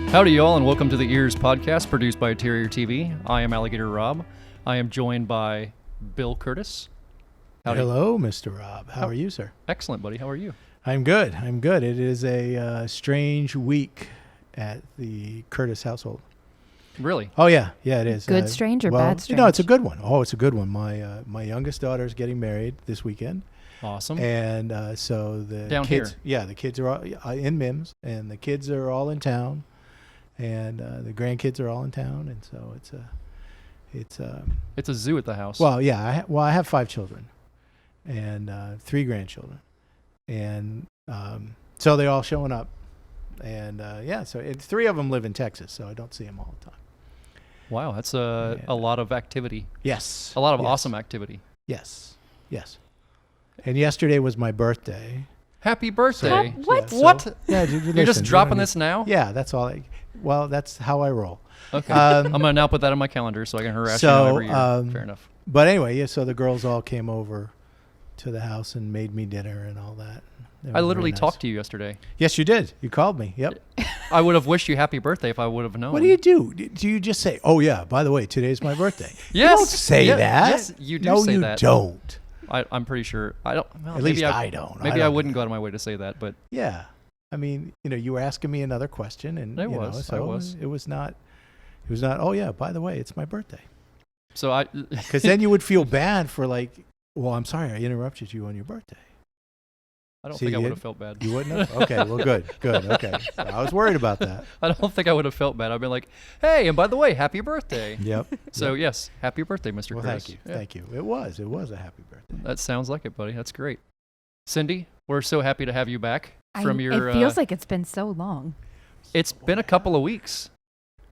Howdy, y'all, and welcome to the EEARSS Podcast Produced by Terrier TV. I am Alligator Rob. I am joined by Bill Curtis. Howdy. Hello, Mr. Rob. How are you, sir? Excellent, buddy. How are you? I'm good. It is a strange week at the Curtis household. Really? Oh, yeah. Yeah, it is. Good strange or bad strange? No, it's a good one. Oh, it's a good one. My youngest daughter is getting married this weekend. Awesome. And so the Down kids, here? Yeah, the kids are all in MIMS, and the kids are all in town, and the grandkids are all in town, and so it's a zoo at the house. Well, yeah. I have 5 children and 3 grandchildren. And so they're all showing up. And, so 3 of them live in Texas, so I don't see them all the time. Wow, that's a lot of activity. Yes. A lot of awesome activity. Yes. And yesterday was my birthday. Happy birthday. What? Yeah, What? Yeah, You're just dropping this now? Yeah, that's all. That's how I roll. Okay. I'm going to now put that on my calendar so I can harass you every year. Fair enough. But anyway, so the girls all came over to the house and made me dinner and all that. I literally talked to you yesterday. Yes, you did. You called me. Yep. I would have wished you happy birthday if I would have known. What do you do? Do you just say, "Oh yeah, by the way, today's my birthday"? Yes. You don't say that. Yes, you do say that. No, you don't. I'm pretty sure. I don't. Well, At least I don't. Maybe I wouldn't go out of my way to say that, but yeah. I mean, you were asking me another question, and It was not. Oh yeah, by the way, it's my birthday. So Because then you would feel bad for well, I'm sorry I interrupted you on your birthday. I don't think I would have felt bad. You wouldn't have? Okay, well, good. Okay. So I was worried about that. I don't think I would have felt bad. I'd been like, hey, and by the way, happy birthday. Yep. So, yes, happy birthday, Mr. Well, Curtis. thank you. Yeah. Thank you. It was a happy birthday. That sounds like it, buddy. That's great. Cindy, we're so happy to have you back from your... It feels like it's been so long. It's been a couple of weeks.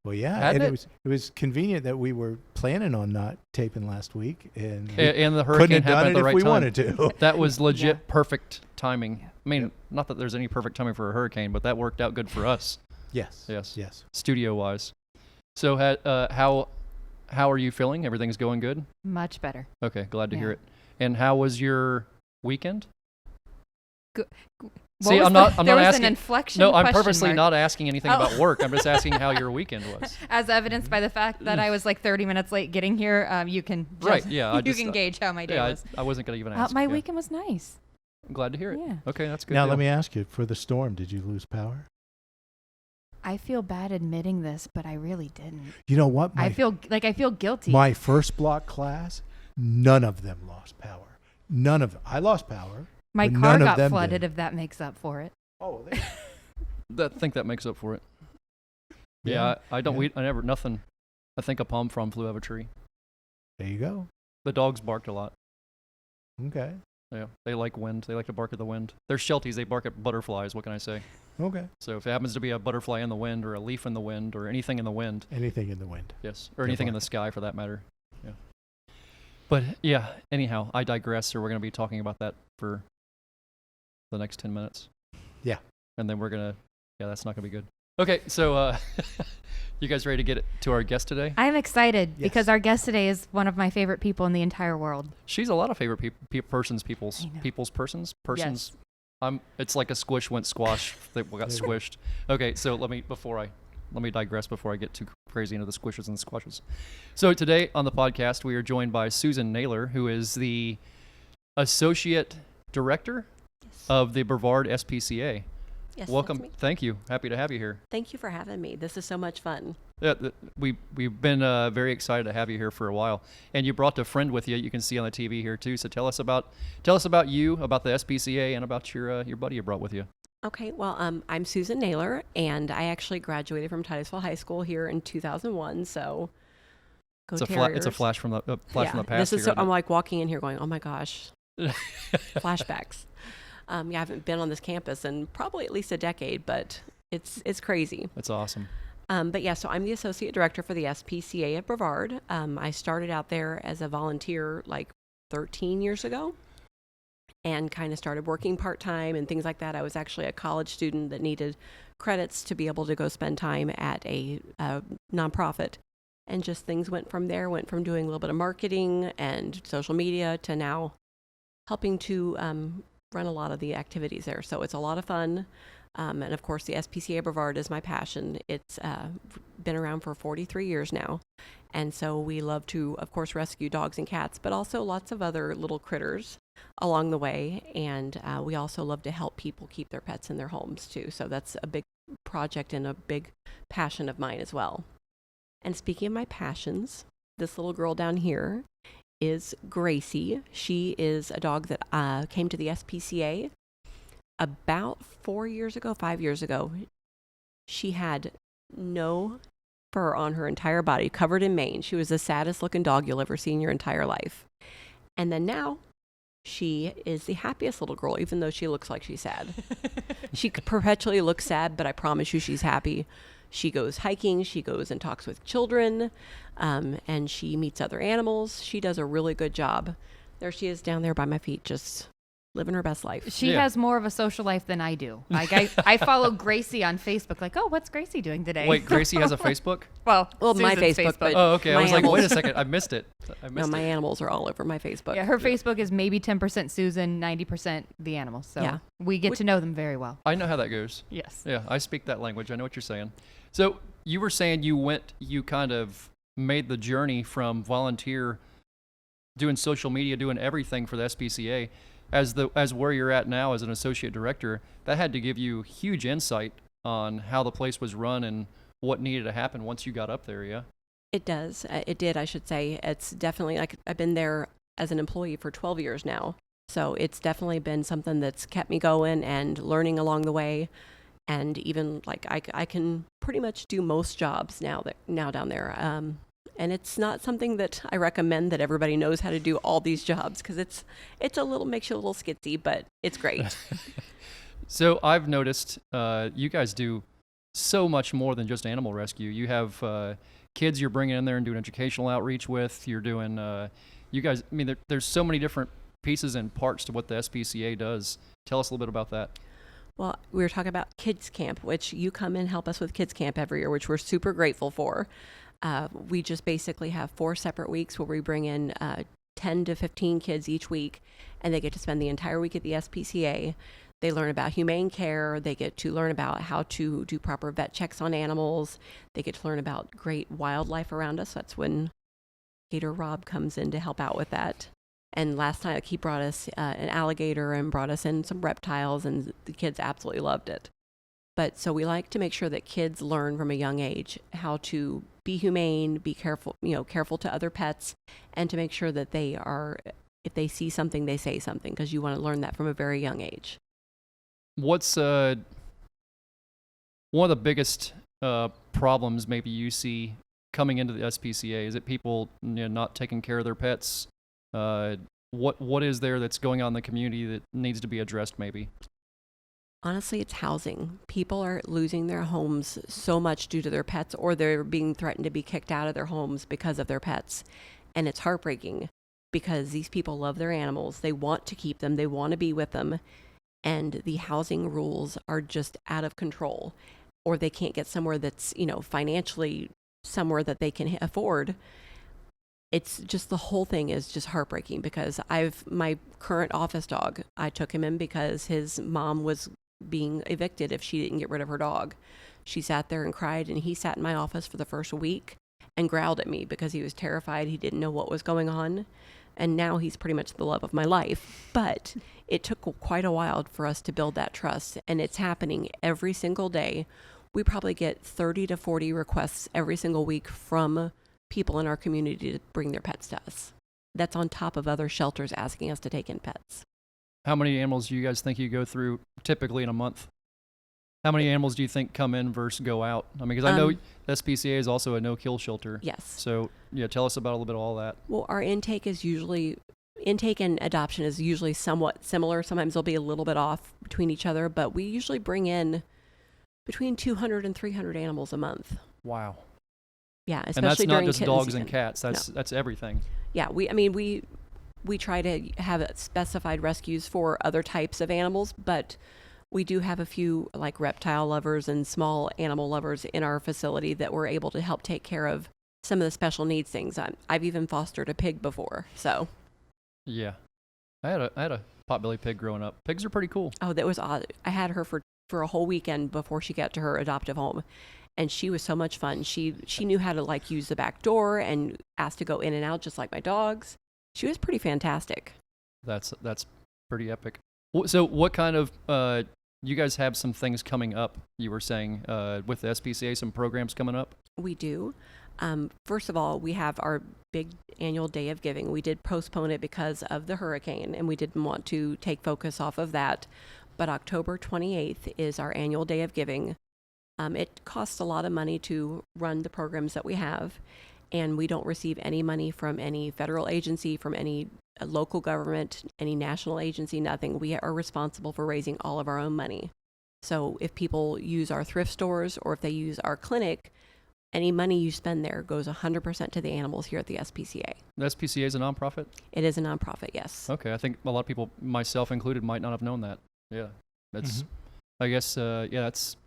Well, yeah, Hadn't and it? it was convenient that we were planning on not taping last week, and And the couldn't hurricane have done happened at it the if right we time. wanted to. That was legit perfect timing. I mean, Yep. not that there's any perfect timing for a hurricane, but that worked out good for us. Yes. Studio-wise. So, how are you feeling? Everything's going good? Much better. Okay, glad to hear Yeah. it. And how was your weekend? Good. See, I'm not there was asking. an inflection. No, I'm question purposely mark. not asking anything Oh. about work. I'm just asking how your weekend was. As evidenced by the fact that I was like 30 minutes late getting here, you can just, Right, yeah, you can gauge how my day was. I wasn't gonna even ask. My yeah. weekend was nice. I'm glad to hear it. Yeah. Okay, that's good. Now deal. let me ask you: for the storm, did you lose power? I feel bad admitting this, but I really didn't. You know what? I feel guilty. My first block class, none of them lost power. None of them. I lost power. My but car none of got them flooded. did. If that makes up for it. Oh, I think that makes up for it. Yeah, I don't. Yeah. I never. Nothing. I think a palm frond flew out of a tree. there you go. The dogs barked a lot. Okay. Yeah, they like wind. They like to bark at the wind. They're shelties. They bark at butterflies. What can I say? Okay. So if it happens to be a butterfly in the wind or a leaf in the wind or anything in the wind, Anything in the wind. yes, or They're anything in the barking. sky for that matter. Yeah. But yeah, anyhow, I digress. So we're going to be talking about that for the next 10 minutes. Yeah. And then we're going to, that's not going to be good. Okay, so you guys ready to get to our guest today? I'm excited Yes. because our guest today is one of my favorite people in the entire world. She's a lot of favorite persons. Yes. It's like a squish went squash that got squished. Okay, so let me digress before I get too crazy into the squishes and the squashes. So today on the podcast, we are joined by Susan Naylor, who is the Associate Director of the Brevard SPCA. Yes, Welcome. that's me. Thank you. Happy to have you here. Thank you for having me. This is so much fun. Yeah, we've been very excited to have you here for a while, and you brought a friend with you. You can see on the TV here too. So tell us about you, about the SPCA, and about your buddy you brought with you. Okay, well, I'm Susan Naylor, and I actually graduated from Titusville High School here in 2001. So, go Terriers. It's a flash from the from the past. This is here, I'm like walking in here going, oh my gosh, isn't it? flashbacks. I haven't been on this campus in probably at least a decade, but it's crazy. That's awesome. But yeah, so I'm the associate director for the SPCA at Brevard. I started out there as a volunteer like 13 years ago and kind of started working part-time and things like that. I was actually a college student that needed credits to be able to go spend time at a nonprofit. And just things went from doing a little bit of marketing and social media to now helping to run a lot of the activities there. So it's a lot of fun. And of course, the SPCA Brevard is my passion. It's been around for 43 years now. And so we love to, of course, rescue dogs and cats, but also lots of other little critters along the way. And we also love to help people keep their pets in their homes, too. So that's a big project and a big passion of mine as well. And speaking of my passions, this little girl down here is Gracie. She is a dog that came to the SPCA about 5 years ago. She had no fur on her entire body, covered in mane. She was the saddest looking dog you'll ever see in your entire life. And then now she is the happiest little girl, even though she looks like she's sad. She perpetually looks sad, but I promise you she's happy. She goes hiking, she goes and talks with children, and she meets other animals. She does a really good job. There she is down there by my feet, just living her best life. She has more of a social life than I do. Like I follow Gracie on Facebook. Like, oh, what's Gracie doing today? Wait, Gracie has a Facebook? Well, my Susan's Facebook. But Oh, okay. I was like, animals- wait a second. I missed it. No, my animals are all over my Facebook. Yeah, her Facebook is maybe 10% Susan, 90% the animals. So Yeah. we get to know them very well. I know how that goes. Yes. Yeah, I speak that language. I know what you're saying. So you were saying you kind of made the journey from volunteer, doing social media, doing everything for the SPCA, as where you're at now as an associate director. That had to give you huge insight on how the place was run and what needed to happen once you got up there. Yeah. It does. It did, I should say. It's definitely, like, I've been there as an employee for 12 years now. So it's definitely been something that's kept me going and learning along the way. And even like I can pretty much do most jobs now down there. And it's not something that I recommend that everybody knows how to do all these jobs, because it's makes you a little skitsy, but it's great. So I've noticed you guys do so much more than just animal rescue. You have kids you're bringing in there and doing educational outreach with. You're doing, you guys, I mean, there's so many different pieces and parts to what the SPCA does. Tell us a little bit about that. Well, we were talking about kids camp, which you come and help us with kids camp every year, which we're super grateful for. We just basically have 4 separate weeks where we bring in 10 to 15 kids each week, and they get to spend the entire week at the SPCA. They learn about humane care. They get to learn about how to do proper vet checks on animals. They get to learn about great wildlife around us. That's when Gator Rob comes in to help out with that. And last night he brought us an alligator and brought us in some reptiles, and the kids absolutely loved it. But so we like to make sure that kids learn from a young age how to be humane, be careful, careful to other pets, and to make sure that they are, if they see something, they say something, because you want to learn that from a very young age. What's one of the biggest problems maybe you see coming into the SPCA? Is it people not taking care of their pets? What is there that's going on in the community that needs to be addressed maybe? Honestly, it's housing. People are losing their homes so much due to their pets, or they're being threatened to be kicked out of their homes because of their pets. And it's heartbreaking, because these people love their animals. They want to keep them. They want to be with them. And the housing rules are just out of control, or they can't get somewhere that's, financially somewhere that they can afford. It's just, the whole thing is just heartbreaking, because my current office dog, I took him in because his mom was being evicted if she didn't get rid of her dog. She sat there and cried, and he sat in my office for the first week and growled at me because he was terrified. He didn't know what was going on. And now he's pretty much the love of my life. But it took quite a while for us to build that trust, and it's happening every single day. We probably get 30 to 40 requests every single week from people in our community to bring their pets to us. That's on top of other shelters asking us to take in pets. How many animals do you guys think you go through typically in a month? How many animals do you think come in versus go out? I mean, because I know SPCA is also a no-kill shelter. Yes. So, tell us about a little bit of all that. Well, our intake and adoption is usually somewhat similar. Sometimes they'll be a little bit off between each other, but we usually bring in between 200 and 300 animals a month. Wow. Yeah, And especially that's not during just kitten dogs season. and cats. That's everything. Yeah, we try to have specified rescues for other types of animals, but we do have a few like reptile lovers and small animal lovers in our facility that we're able to help take care of some of the special needs things. I've even fostered a pig before, so. Yeah. I had a potbelly pig growing up. Pigs are pretty cool. Oh, that was odd. I had her for for a whole weekend before she got to her adoptive home. And she was so much fun. She knew how to like use the back door and asked to go in and out just like my dogs. She was pretty fantastic. That's pretty epic. So what kind of you guys have some things coming up, you were saying, with the SPCA, some programs coming up? We do. First of all, we have our big annual Day of Giving. We did postpone it because of the hurricane, and we didn't want to take focus off of that. But October 28th is our annual Day of Giving. It costs a lot of money to run the programs that we have, and we don't receive any money from any federal agency, from any local government, any national agency, nothing. We are responsible for raising all of our own money. So if people use our thrift stores or if they use our clinic, any money you spend there goes 100% to the animals here at the SPCA. The SPCA is a nonprofit? It is a nonprofit, yes. Okay, I think a lot of people, myself included, might not have known that. Yeah, that's, I guess, that's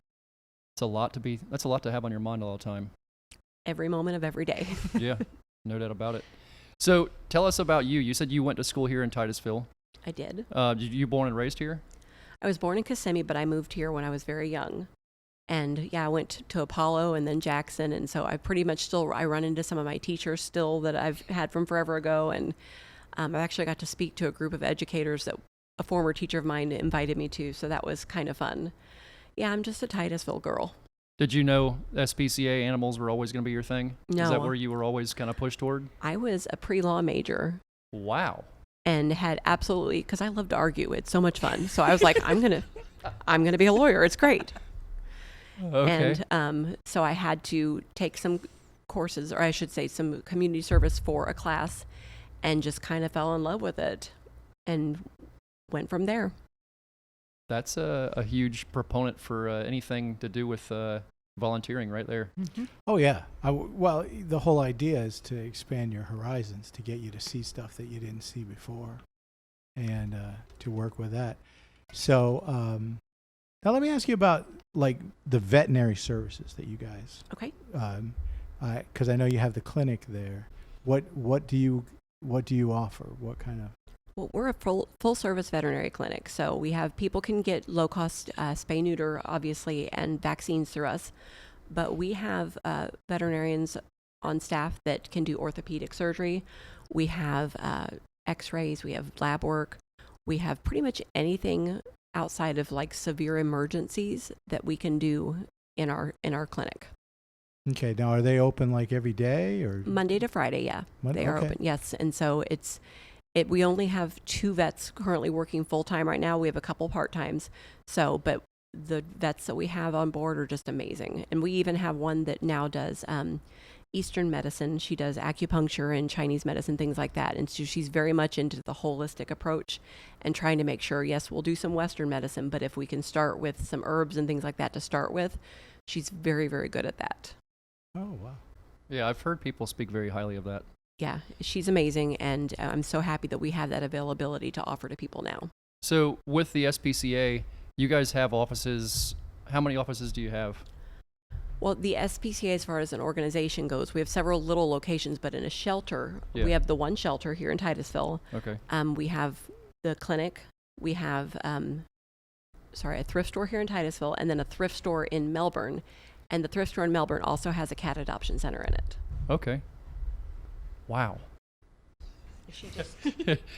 a lot to have on your mind all the time. Every moment of every day. Yeah, no doubt about it. So tell us about you. You said you went to school here in Titusville. I did. You born and raised here? I was born in Kissimmee, but I moved here when I was very young. And yeah, I went to Apollo and then Jackson. And so I pretty much I run into some of my teachers still that I've had from forever ago. And I've actually got to speak to a group of educators that a former teacher of mine invited me to. So that was kind of fun. Yeah, I'm just a Titusville girl. Did you know SPCA animals were always going to be your thing? No. Is that where you were always kind of pushed toward? I was a pre-law major. Wow. And had absolutely, because I love to argue. It's so much fun. So I was like, I'm gonna be a lawyer. It's great. Okay. And so I had to take some courses, or I should say some community service for a class, and just kind of fell in love with it and went from there. That's a huge proponent for anything to do with volunteering right there. Mm-hmm. Oh, yeah. Well, the whole idea is to expand your horizons, to get you to see stuff that you didn't see before, and to work with that. So now let me ask you about like the veterinary services that you guys. Okay. Because I know you have the clinic there. What do you offer? What kind of? Well, we're a full service veterinary clinic, so we have people can get low cost spay neuter, obviously, and vaccines through us. But we have veterinarians on staff that can do orthopedic surgery. We have X-rays. We have lab work. We have pretty much anything outside of like severe emergencies that we can do in our clinic. Okay. Now, are they open like every day or Monday to Friday? Yeah, they are open. Yes, and so we only have 2 vets currently working full time right now. We have a couple part times. So, but the vets that we have on board are just amazing, and we even have one that now does Eastern medicine. She does acupuncture and Chinese medicine, things like that. And so she's very much into the holistic approach and trying to make sure, yes, we'll do some Western medicine, but if we can start with some herbs and things like that to start with, she's very, very good at that. Oh, wow. Yeah, I've heard people speak very highly of that. Yeah, she's amazing, and I'm so happy that we have that availability to offer to people now. So with the SPCA, you guys have offices. How many offices do you have? Well, the SPCA, as far as an organization goes, we have several little locations, but in a shelter, Yeah. we have the one shelter here in Titusville. Okay. We have the clinic. We have, a thrift store here in Titusville, and then a thrift store in Melbourne. And the thrift store in Melbourne also has a cat adoption center in it. Okay. Wow. She just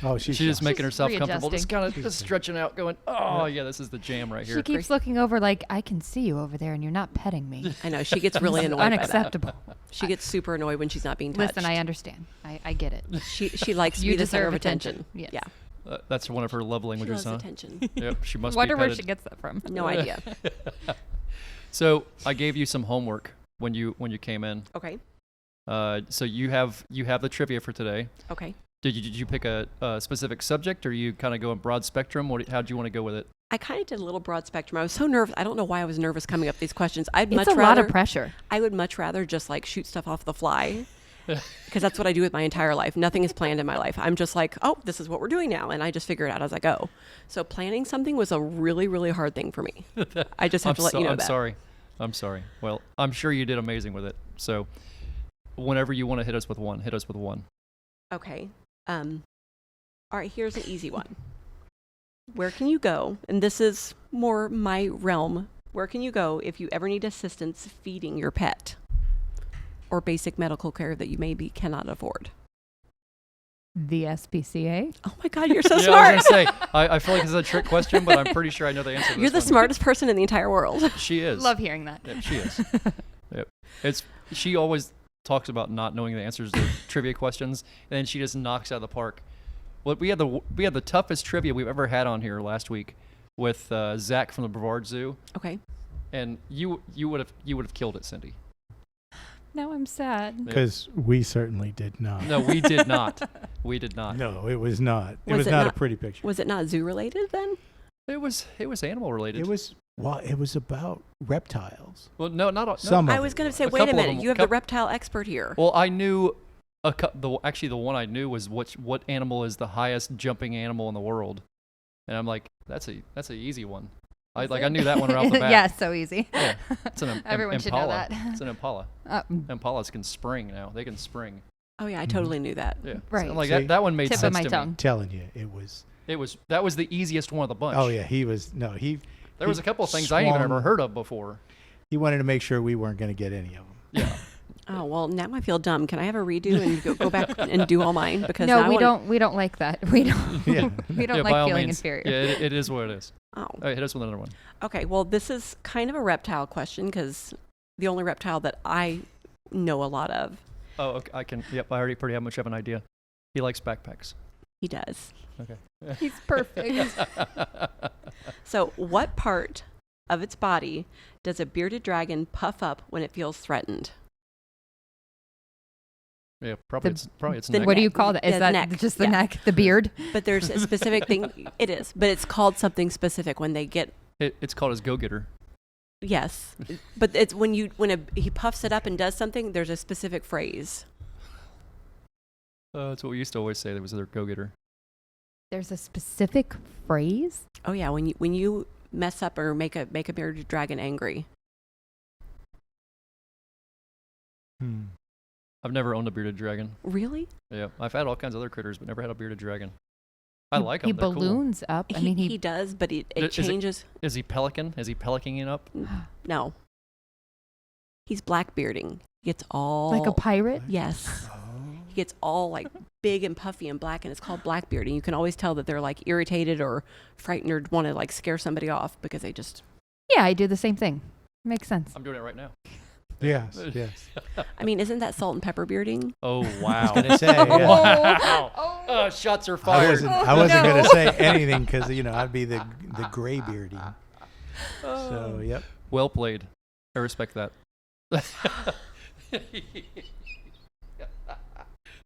Oh, She's just making herself comfortable, just readjusting. kind of just stretching out, going, oh, yeah, this is the jam right here. She keeps looking over like, I can see you over there and you're not petting me. I know, she gets really annoyed by that. Unacceptable. She gets super annoyed when she's not being touched. Listen, I understand. I get it. She likes to You be the center of deserve attention. attention. Yes. Yeah. That's one of her love She languages, loves huh? attention. Yep, she must Wonder be where petted. she gets that from. No idea. So I gave you some homework when you came in. Okay. So you have the trivia for today. Okay. Did you pick a specific subject, or you kind of go in broad spectrum? How'd you want to go with it? I kind of did a little broad spectrum. I was so nervous. I don't know why I was nervous coming up with these questions. It's a lot of pressure. I would much rather just like shoot stuff off the fly because that's what I do with my entire life. Nothing is planned in my life. I'm just like, oh, this is what we're doing now. And I just figure it out as I go. So planning something was a really, really hard thing for me. I just have to let you know that. I'm sorry. Well, I'm sure you did amazing with it. So whenever you want to hit us with one. Okay. All right, here's an easy one. Where can you go? And this is more my realm. Where can you go if you ever need assistance feeding your pet or basic medical care that you maybe cannot afford? The SPCA. Oh my God, you're so Yeah, smart. I was gonna say, I feel like this is a trick question, but I'm pretty sure I know the answer to You're this the one. smartest person in the entire world. She is. Love hearing that. Yep, she is. Yep. She always talks about not knowing the answers to trivia questions, and then she just knocks out of the park. Well, we had the toughest trivia we've ever had on here last week with Zach from the Brevard Zoo, Okay. and you would have killed it, Cindy. Now I'm sad. Because we certainly did not. No, we did not. We did not. No, it was not. It Was was it not a not- pretty picture. Was it not zoo related then? It was animal related. It was about reptiles. Well, no, not all. Some No. of I was it going to say, A wait a couple of minute. them- You have the reptile expert here. Well, I knew actually the one I knew was what animal is the highest jumping animal in the world, and I'm like, that's a easy one. I knew that one right off the bat. Yeah, so easy. Yeah, it's an Everyone should know impala. that. It's an impala. Impalas can spring now. They can spring. Oh, yeah, I totally knew that. Yeah. Right. So, like See? that one made Tip of sense my to tongue. me. Telling you, it was. That was the easiest one of the bunch. Oh yeah, he was. No, he. There was a couple of things swung, I ain't even ever heard of before. He wanted to make sure we weren't going to get any of them. Yeah. Oh, well, now I feel dumb. Can I have a redo and go back and do all mine? Because No, now I we wanna- don't. We don't like that. We don't. Yeah. We don't Yeah, by like all feeling means. inferior. Yeah, it is what it is. Oh, All right, hit us with another one. okay. Well, this is kind of a reptile question because the only reptile that I know a lot of, Oh, okay, I can. Yep, I already pretty much have an idea. He likes backpacks. he does. Okay. He's perfect. So, what part of its body does a bearded dragon puff up when it feels threatened? Yeah, probably The- its the neck. What do you call that? Is Yeah, that neck. just the Yeah. neck, the beard? But there's a specific thing. It is, but it's called something specific when they get. It's called his go-getter. Yes, but it's when he puffs it up and does something. There's a specific phrase. That's what we used to always say. There was their go-getter. There's a specific phrase. Oh yeah, when you mess up or make a bearded dragon angry. I've never owned a bearded dragon. Really? Yeah, I've had all kinds of other critters, but never had a bearded dragon. I He- like He them. They're cool. balloons up. I mean, he does, but it Is it- changes. Is he pelican? Is he pelicaning up? No. He's blackbearding. He gets all like a pirate. Yes. Oh. He gets all like big and puffy and black, and it's called blackbearding. You can always tell that they're like irritated or frightened or want to like scare somebody off because they just. Yeah, I do the same thing. Makes sense. I'm doing it right now. Yes, yes. I mean, isn't that salt and pepper bearding? Oh I wow! was going to say, yeah. Wow! Shots are I fired. wasn't no. going to say anything because I'd be the gray bearding. So yep. Well played. I respect that.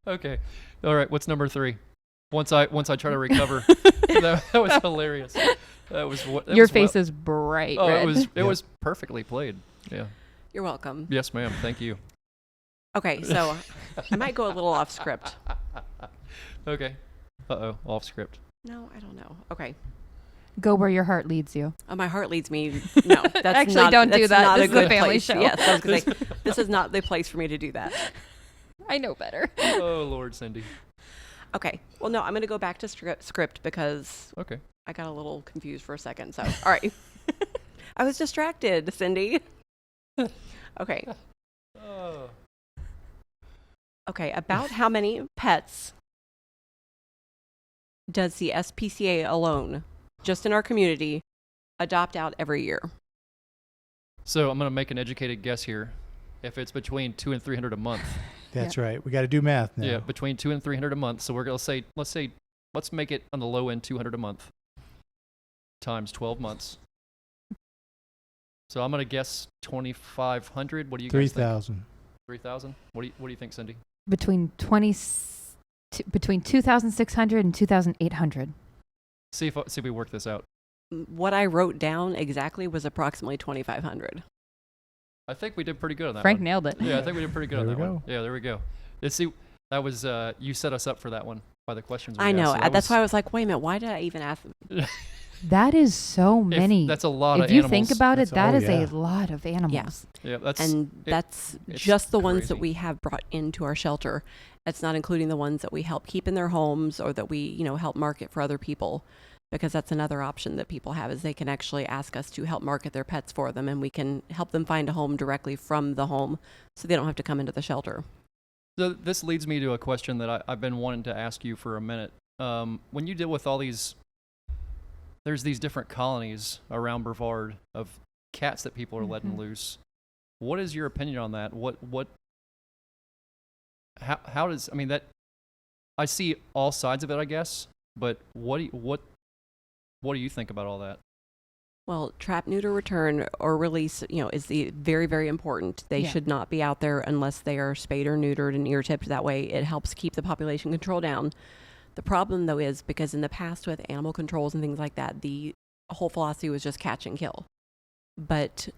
Okay. All right. What's number 3? Once I try to recover. that was hilarious. That was what. Your face is bright Oh, red. it Yep. was perfectly played. Yeah. You're welcome. Yes, ma'am. Thank you. Okay, so I might go a little off script. Okay. Uh-oh. Off script. No, I don't know. Okay. Go where your heart leads you. My heart leads me. No, that's Actually, not, don't do that's that. Not This a is a good family place. show. Yes, I was gonna say this is not the place for me to do that. I know better. Oh, Lord, Cindy. Okay. Well, no, I'm going to go back to script because Okay. I got a little confused for a second. So, all right. I was distracted, Cindy. Okay. Oh. Okay. About how many pets does the SPCA alone, just in our community, adopt out every year? So I'm going to make an educated guess here. If it's between 200 and 300 a month. That's right. We got to do math now. Yeah, between 200 and 300 a month. So we're going to say, let's make it on the low end 200 a month times 12 months. So I'm going to guess 2,500. What do you guys think? 3,000. 3,000? What do you think, Cindy? Between 2,600 and 2,800. See if we work this out. What I wrote down exactly was approximately 2,500. I think we did pretty good on that Frank one. nailed it. Yeah, I think we did pretty good on There that we one. go. Yeah, there we go. Let's see. That was you set us up for that one by the questions. We I know. asked. So That's why I was like, wait a minute. Why did I even ask? That is so many. That's a lot of if you animals. think about it, that is That's- a lot of animals. Yeah, that's And that's it's just the ones that crazy. we have brought into our shelter. It's not including the ones that we help keep in their homes or that we, help market for other people. because that's another option that people have, is they can actually ask us to help market their pets for them, and we can help them find a home directly from the home so they don't have to come into the shelter. So this leads me to a question that I've been wanting to ask you for a minute. When you deal with all these, there's these different colonies around Brevard of cats that people are letting loose. What is your opinion on that? How does, I mean, that, I see all sides of it, I guess, but what do you think about all that? Well, trap, neuter, return, or release, is the very, very important. They should not be out there unless they are spayed or neutered and ear-tipped. That way it helps keep the population control down. The problem, though, is because in the past with animal controls and things like that, the whole philosophy was just catch and kill. But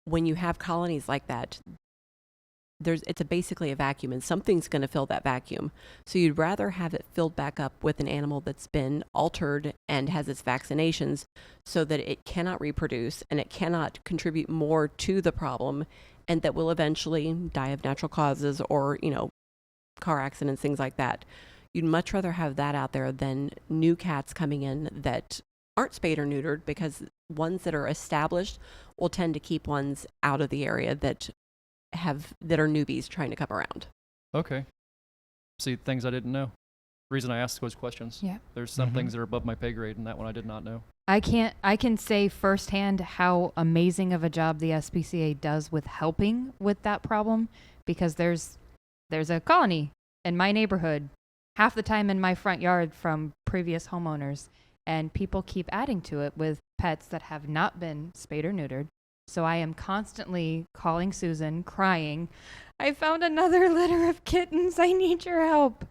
when you have colonies like that, it's basically a vacuum, and something's going to fill that vacuum. So you'd rather have it filled back up with an animal that's been altered and has its vaccinations so that it cannot reproduce and it cannot contribute more to the problem, and that will eventually die of natural causes or, car accidents, things like that. You'd much rather have that out there than new cats coming in that aren't spayed or neutered, because ones that are established will tend to keep ones out of the area that are newbies trying to come around. Okay. See, things I didn't know. Reason I asked those questions. Yeah. There's some things that are above my pay grade, and that one I did not know. I can say firsthand how amazing of a job the SPCA does with helping with that problem, because there's a colony in my neighborhood half the time in my front yard from previous homeowners, and people keep adding to it with pets that have not been spayed or neutered. So I am constantly calling Susan, crying, I found another litter of kittens. I need your help.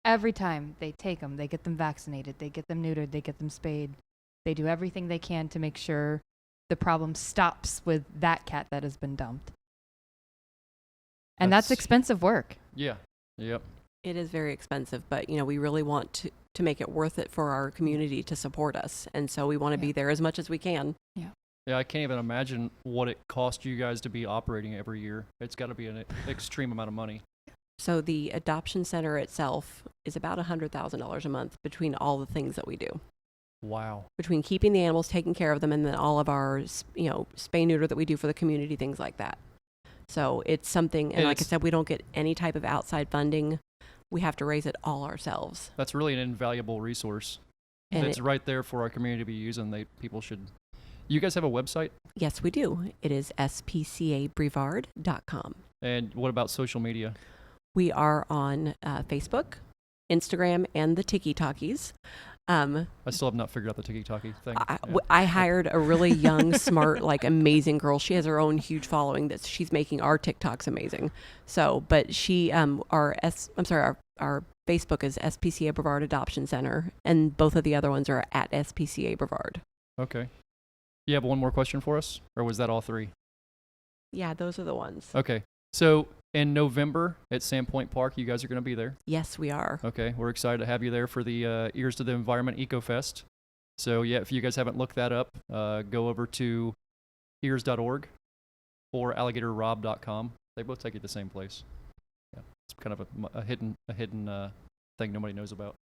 Every time they take them, they get them vaccinated, they get them neutered, they get them spayed. They do everything they can to make sure the problem stops with that cat that has been dumped. And that's expensive work. Yeah. Yep. It is very expensive, but we really want to make it worth it for our community to support us. And so we want to be there as much as we can. Yeah. Yeah, I can't even imagine what it costs you guys to be operating every year. It's got to be an extreme amount of money. So the adoption center itself is about $100,000 a month between all the things that we do. Wow. Between keeping the animals, taking care of them, and then all of our, spay neuter that we do for the community, things like that. So it's something, and like I said, we don't get any type of outside funding. We have to raise it all ourselves. That's really an invaluable resource. And it's right there for our community to be using. People should. You guys have a website? Yes, we do. It is spcabrevard.com. And what about social media? We are on Facebook, Instagram, and the Tiki-Talkies. I still have not figured out the tiki-taki thing. I hired a really young, smart, amazing girl. She has her own huge following that she's making our TikToks amazing. So, but she, our Facebook is SPCA Brevard Adoption Center, and both of the other ones are at SPCA Brevard. Okay. You have one more question for us, or was that all three? Yeah, those are the ones. Okay. So in November at Sandpoint Park, you guys are going to be there? Yes, we are. Okay. We're excited to have you there for the Ears to the Environment Eco Fest. So yeah, if you guys haven't looked that up, go over to ears.org or alligatorrob.com. They both take you to the same place. Yeah, it's kind of a hidden thing nobody knows about.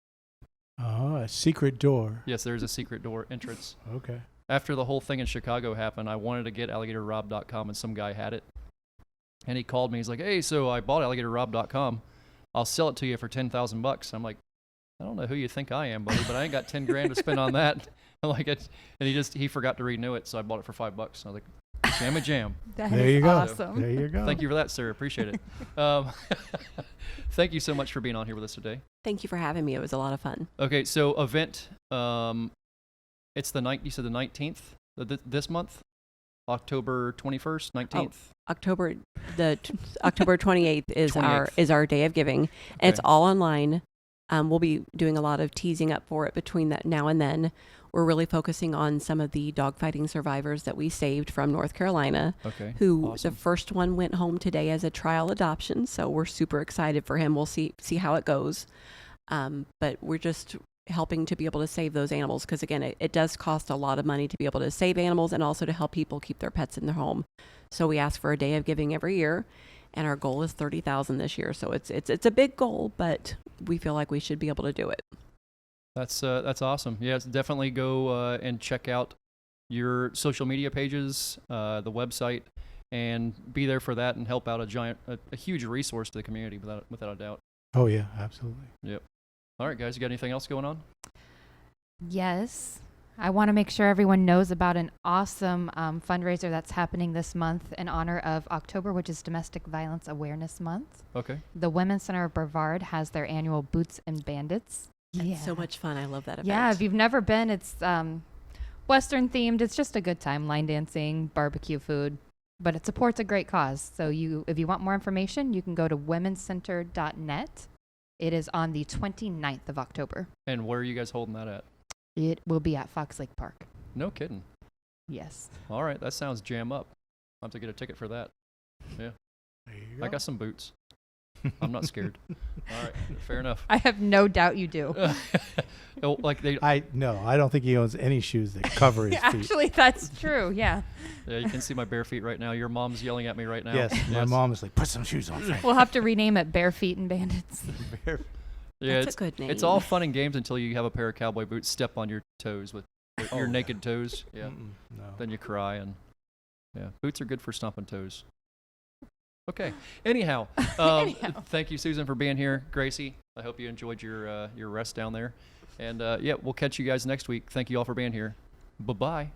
Oh, a secret door. Yes, there's a secret door entrance. Okay. After the whole thing in Chicago happened, I wanted to get alligatorrob.com, and some guy had it. And he called me. He's like, hey, so I bought alligatorrob.com. I'll sell it to you for $10,000. I'm like, I don't know who you think I am, buddy, but I ain't got 10 grand to spend on that. I'm like, and he forgot to renew it, so I bought it for $5. I was like, jamma jam. That there is you go. Awesome. There you go. Thank you for that, sir. Appreciate it. Thank you so much for being on here with us today. Thank you for having me. It was a lot of fun. Okay, so event, it's you said the 19th this month? October 21st, 19th? October 28th is 28th. our day of giving. And it's all online. We'll be doing a lot of teasing up for it between that now and then. We're really focusing on some of the dogfighting survivors that we saved from North Carolina. Okay. Who awesome. The first one went home today as a trial adoption. So we're super excited for him. We'll see how it goes. But we're just helping to be able to save those animals, because again, it does cost a lot of money to be able to save animals and also to help people keep their pets in their home. So we ask for a day of giving every year, and our goal is $30,000 this year. So it's a big goal, but we feel like we should be able to do it. That's awesome. Yes, definitely go and check out your social media pages, the website, and be there for that and help out a huge resource to the community without a doubt. Oh yeah, absolutely. Yep. All right, guys, you got anything else going on? Yes. I want to make sure everyone knows about an awesome fundraiser that's happening this month in honor of October, which is Domestic Violence Awareness Month. Okay. The Women's Center of Brevard has their annual Boots and Bandits. It's so much fun. I love that event. Yeah, if you've never been, it's Western themed. It's just a good time, line dancing, barbecue food, but it supports a great cause. So if you want more information, you can go to womencenter.net. It is on the 29th of October. And where are you guys holding that at? It will be at Fox Lake Park. No kidding. Yes. All right, that sounds jam up. I'll have to get a ticket for that. Yeah. There you go. I got some boots. I'm not scared. All right, fair enough. I have no doubt you do. Oh, like they. I don't think he owns any shoes that cover his feet. Actually, that's true. Yeah. Yeah, you can see my bare feet right now. Your mom's yelling at me right now. Yes, my mom is like, put some shoes on. Frank." We'll have to rename it Bare Feet and Bandits. Yeah, That's a good name. It's all fun and games until you have a pair of cowboy boots step on your toes with your naked toes. Yeah. No. Then you cry and yeah, boots are good for stomping toes. Okay. Anyhow, thank you, Susan, for being here. Gracie, I hope you enjoyed your rest down there. And yeah, we'll catch you guys next week. Thank you all for being here. Bye-bye.